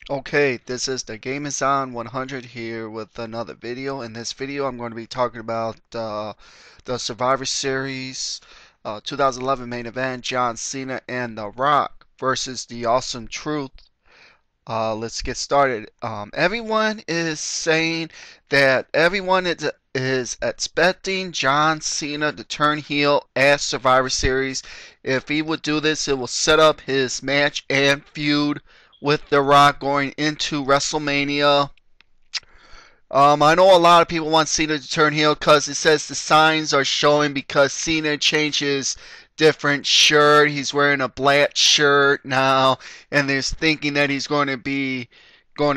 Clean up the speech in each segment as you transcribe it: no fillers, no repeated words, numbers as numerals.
Okay, this is the Game is On 100 here with another video. In this video, I'm going to be talking about the Survivor Series 2011 main event, John Cena and The Rock versus The Awesome Truth. Let's get started. Everyone is saying that everyone is expecting John Cena to turn heel at Survivor Series. If he would do this, it will set up his match and feud with The Rock going into WrestleMania. I know a lot of people want Cena to turn heel because it says the signs are showing because Cena changes different shirt. He's wearing a black shirt now, and there's thinking that he's going to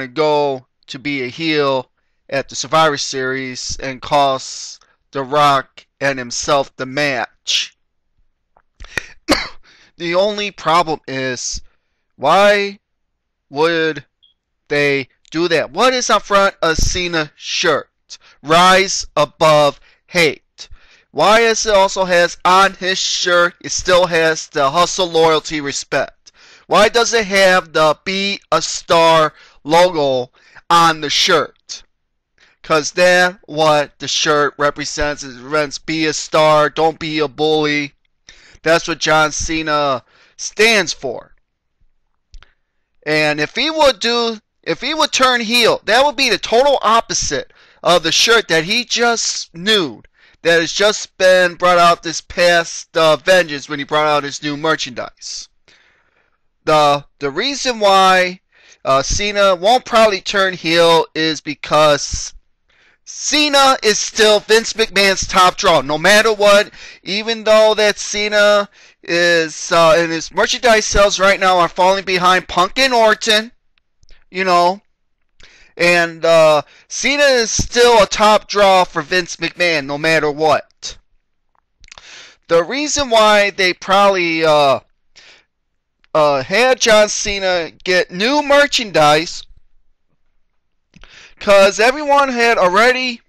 go to be a heel at the Survivor Series and cost The Rock and himself the match. The only problem is why would they do that? What is on front of Cena's shirt? Rise above hate. Why is it also has on his shirt, it still has the hustle, loyalty, respect? Why does it have the Be a Star logo on the shirt? Because that's what the shirt represents. It represents be a star, don't be a bully. That's what John Cena stands for. And if he would turn heel, that would be the total opposite of the shirt that he just nude, that has just been brought out this past Vengeance when he brought out his new merchandise. The reason why Cena won't probably turn heel is because Cena is still Vince McMahon's top draw, no matter what. Even though that Cena is and his merchandise sales right now are falling behind Punk and Orton, you know, and Cena is still a top draw for Vince McMahon, no matter what. The reason why they probably had John Cena get new merchandise, because everyone had already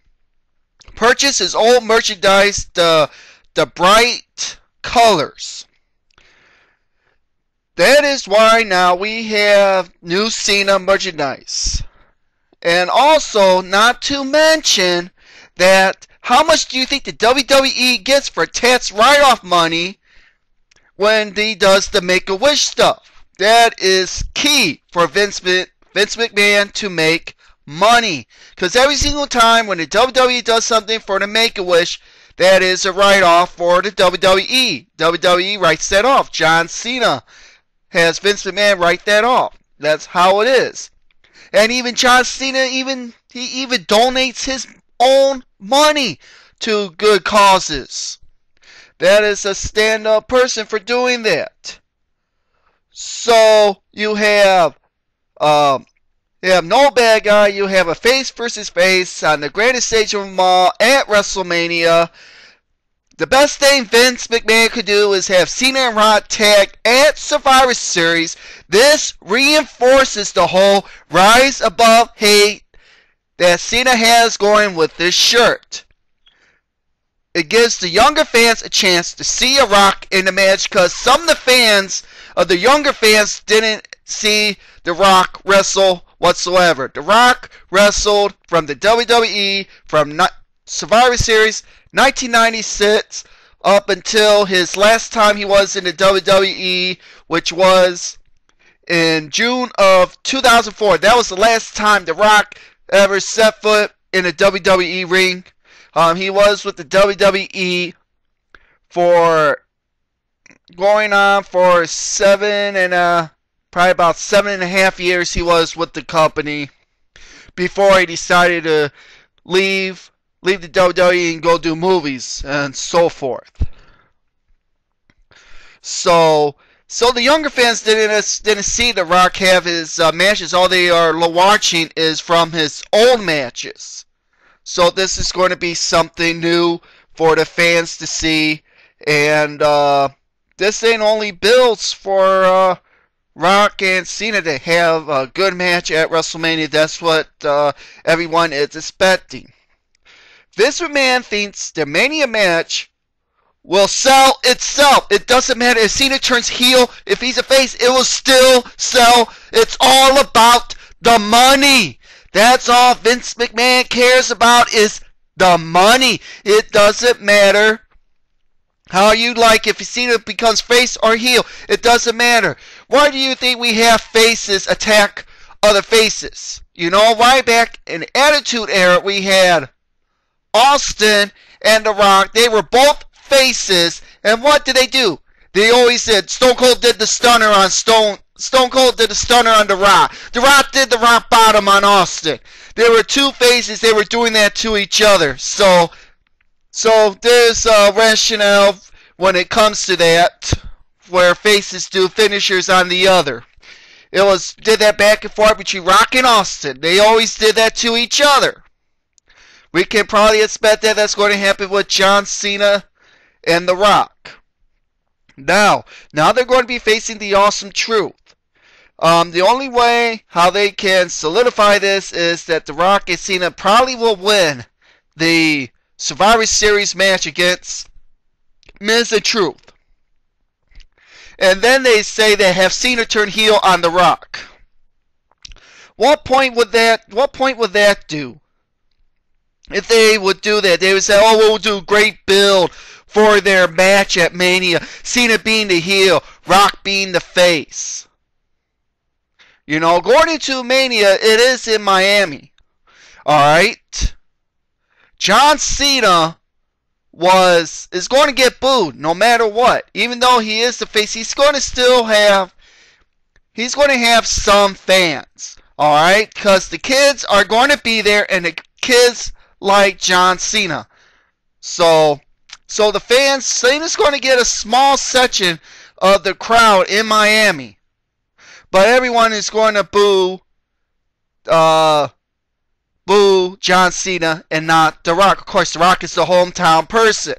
purchased his old merchandise, the bright colors. That is why now we have new Cena merchandise. And also, not to mention that how much do you think the WWE gets for tax write-off money when he does the Make-A-Wish stuff? That is key for Vince McMahon to make money, because every single time when the WWE does something for the Make-A-Wish, that is a write-off for the WWE. WWE writes that off. John Cena has Vince McMahon write that off. That's how it is. And even John Cena, he even donates his own money to good causes. That is a stand-up person for doing that. So you have no bad guy. You have a face versus face on the greatest stage of them all at WrestleMania. The best thing Vince McMahon could do is have Cena and Rock tag at Survivor Series. This reinforces the whole rise above hate that Cena has going with this shirt. It gives the younger fans a chance to see a Rock in the match, because some of the younger fans didn't see The Rock wrestle whatsoever. The Rock wrestled from the WWE from Survivor Series 1996 up until his last time he was in the WWE, which was in June of 2004. That was the last time The Rock ever set foot in a WWE ring. He was with the WWE for going on for probably about 7.5 years. He was with the company before he decided to leave the WWE and go do movies and so forth. So the younger fans didn't see The Rock have his matches. All they are watching is from his old matches. So this is going to be something new for the fans to see, and this ain't only builds for Rock and Cena to have a good match at WrestleMania. That's what everyone is expecting. Vince McMahon thinks the Mania match will sell itself. It doesn't matter if Cena turns heel, if he's a face, it will still sell. It's all about The money. That's all Vince McMahon cares about is the money. It doesn't matter how you like if Cena becomes face or heel. It doesn't matter. Why do you think we have faces attack other faces? You know, right back in the Attitude Era, we had Austin and The Rock. They were both faces, and what did they do? They always said Stone Cold did the stunner on Stone Cold did the stunner on The Rock. The Rock did the rock bottom on Austin. There were two faces. They were doing that to each other. So there's a rationale when it comes to that, where faces do finishers on the other. Did that back and forth between Rock and Austin. They always did that to each other. We can probably expect that that's going to happen with John Cena and The Rock. Now they're going to be facing the Awesome Truth. The only way how they can solidify this is that The Rock and Cena probably will win the Survivor Series match against Miz and Truth. And then they say they have Cena turn heel on The Rock. What point would that do? If they would do that, they would say, oh, we'll do a great build for their match at Mania. Cena being the heel, Rock being the face. You know, going into Mania, it is in Miami. Alright? John Cena is going to get booed no matter what. Even though he is the face, he's going to have some fans. Alright? Because the kids are going to be there, and the kids like John Cena. So the fans, Cena's going to get a small section of the crowd in Miami. But everyone is going to boo John Cena and not The Rock. Of course, The Rock is the hometown person.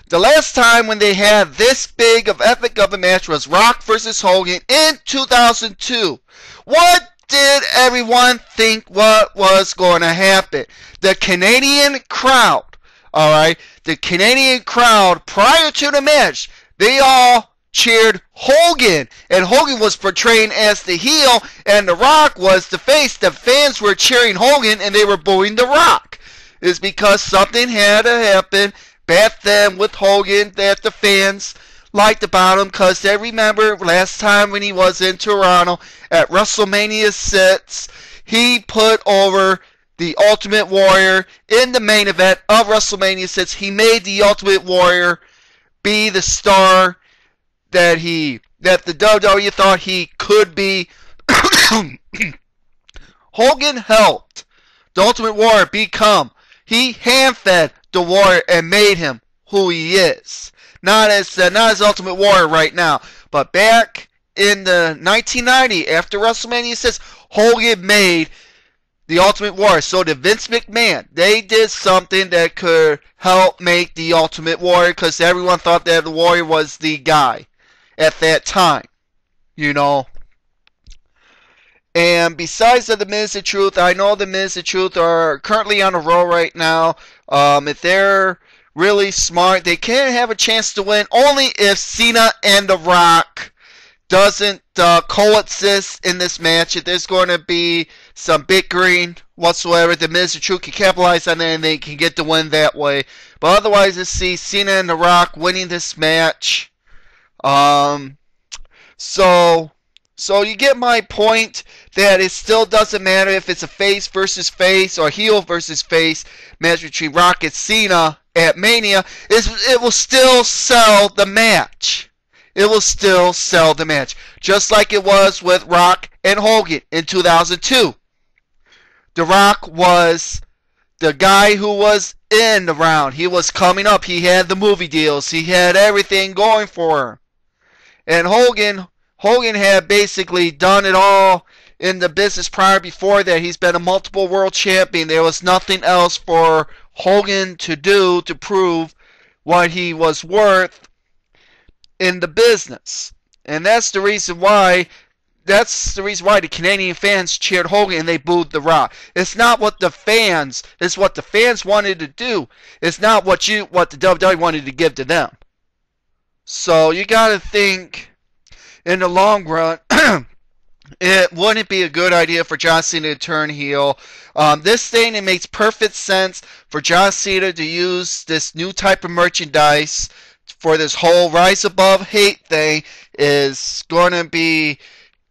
The last time when they had this big of epic of a match was Rock versus Hogan in 2002. What did everyone think what was going to happen? The Canadian crowd, alright, the Canadian crowd prior to the match, they all cheered Hogan, and Hogan was portraying as the heel, and The Rock was the face. The fans were cheering Hogan, and they were booing The Rock. It's because something had to happen back then with Hogan that the fans liked about him, because they remember last time when he was in Toronto at WrestleMania 6, he put over the Ultimate Warrior in the main event of WrestleMania 6. He made the Ultimate Warrior be the star that the WWE thought he could be. Hogan helped the Ultimate Warrior become. He hand-fed the Warrior and made him who he is. Not as Ultimate Warrior right now, but back in the 1990 after WrestleMania 6, Hogan made the Ultimate Warrior. So did Vince McMahon. They did something that could help make the Ultimate Warrior, because everyone thought that the Warrior was the guy at that time, you know. And besides the Miz and Truth, I know the Miz and Truth are currently on a roll right now. If they're really smart, they can have a chance to win only if Cena and The Rock doesn't coexist in this match. If there's going to be some bickering whatsoever, the Miz and Truth can capitalize on that and they can get the win that way. But otherwise, I see Cena and The Rock winning this match. So you get my point that it still doesn't matter if it's a face versus face or heel versus face match between Rock and Cena at Mania. It will still sell the match. It will still sell the match. Just like it was with Rock and Hogan in 2002. The Rock was the guy who was in the round. He was coming up. He had the movie deals. He had everything going for him. And Hogan had basically done it all in the business prior before that. He's been a multiple world champion. There was nothing else for Hogan to do to prove what he was worth in the business. And that's the reason why the Canadian fans cheered Hogan and they booed The Rock. It's not what the fans, it's what the fans wanted to do. It's not what the WWE wanted to give to them. So you got to think in the long run, it wouldn't be a good idea for John Cena to turn heel. This thing, it makes perfect sense for John Cena to use this new type of merchandise for this whole Rise Above Hate thing is going to be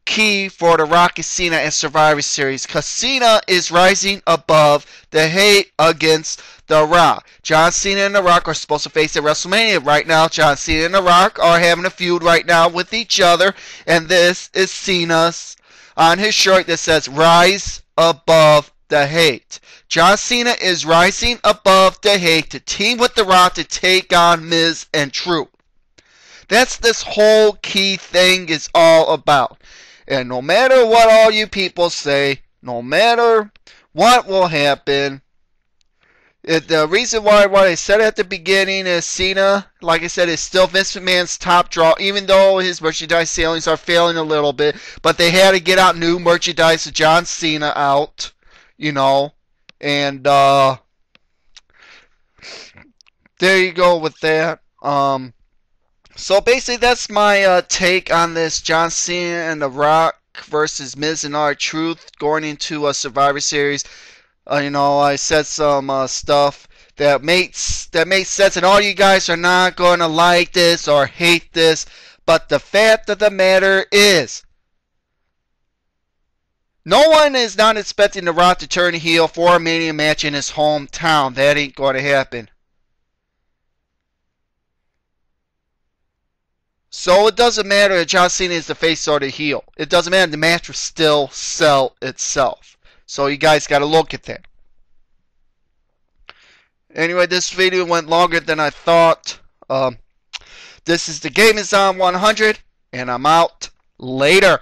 key for the Rock and Cena and Survivor Series, because Cena is rising above the hate against The Rock. John Cena and The Rock are supposed to face at WrestleMania. Right now, John Cena and The Rock are having a feud right now with each other, and this is Cena's on his shirt that says Rise Above the Hate. John Cena is rising above the hate to team with The Rock to take on Miz and Truth. That's this whole key thing is all about. And no matter what all you people say, no matter what will happen, the reason why what I said at the beginning is Cena, like I said, is still Vince McMahon's top draw, even though his merchandise sales are failing a little bit. But they had to get out new merchandise of John Cena out, you know. And there you go with that. So basically, that's my take on this John Cena and The Rock versus Miz and R-Truth going into a Survivor Series. I said some stuff that makes sense, and all you guys are not going to like this or hate this. But the fact of the matter is, no one is not expecting The Rock to turn heel for a Mania match in his hometown. That ain't going to happen. So it doesn't matter if John Cena is the face or the heel. It doesn't matter. The match will still sell itself. So you guys got to look at that. Anyway, this video went longer than I thought. This is the Game Is On 100, and I'm out. Later.